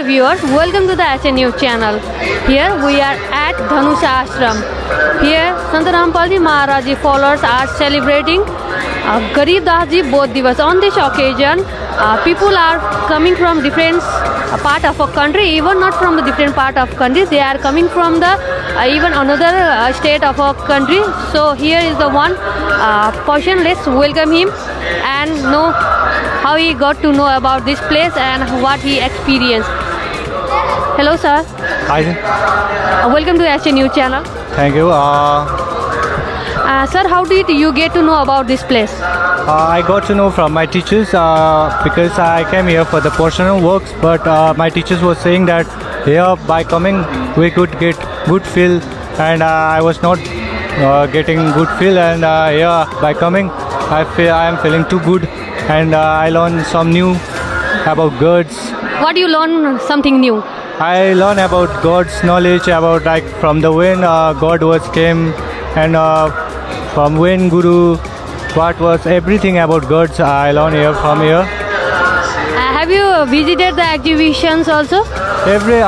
dear viewers, welcome to the SN News channel. Here we are at Dhanusha Ashram. Here Sant Rampalji Maharaj Ji followers are celebrating Garib Das Ji Bodh Divas. On this occasion, people are coming from different part of a country, even not from the different part of country. They are coming from the even another state of a country. So here is the one person. Let's welcome him and know how he got to know about this place and what he experienced. Hello, sir. Hi. Welcome to SN News channel. Thank you. Sir, how did you get to know about this place? I got to know from my teachers because I came here for the personal works, but my teachers were saying that here by coming we could get good feel, and I was not getting good feel, and here by coming I am feeling too good, and I learned some new about gods. What you learn something new? I learned about God's knowledge, about like from the when God was came, and from when Guru, what was everything about gods I learned here from here. Have you visited the exhibitions also? Basically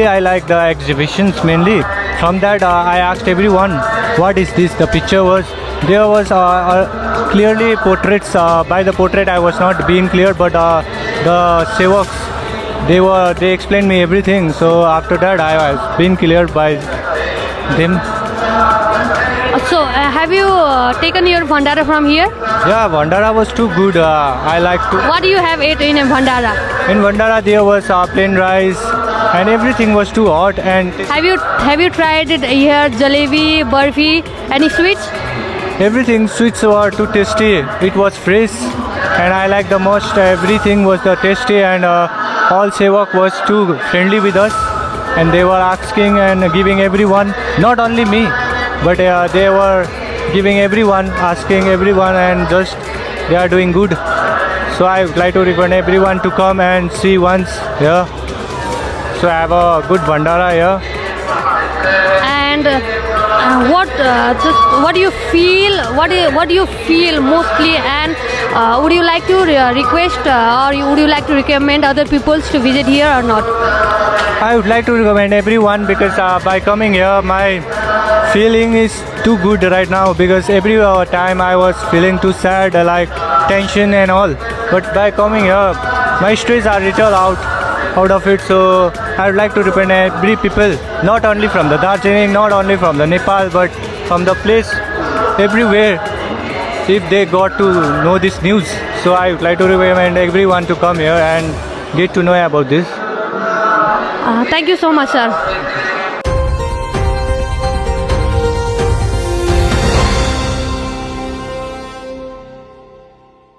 I like the exhibitions mainly. From that I asked everyone, what is this? The picture was there was clearly portraits. By the portrait I was not being clear, but the sevaks they explained me everything. So after that I was being cleared by them. So have you taken your Bhandara from here? Yeah, Bhandara was too good. I like to. What do you have ate in a Bhandara? In Bhandara there was plain rice and everything was too hot. And Have you tried it here? Jalebi, barfi, any sweets? everything sweets were too tasty. It was fresh, and I like the most. Everything was the tasty, and all sevak was too friendly with us, and they were asking and giving everyone, not only me, but they were giving everyone, asking everyone, and just they are doing good. So I would like to recommend everyone to come and see once here. So I have a good Bhandara here. And what do you feel? What do you feel mostly? And would you like to request or would you like to recommend other people to visit here or not? I would like to recommend everyone because by coming here, my feeling is too good right now, because every time I was feeling too sad, like tension and all. But by coming here, my stress are little out of it. So I would like to recommend every people, not only from the Darjeeling, not only from the Nepal, but from the place everywhere, if they got to know this news. So I would like to recommend everyone to come here and get to know about this. Thank you so much, sir.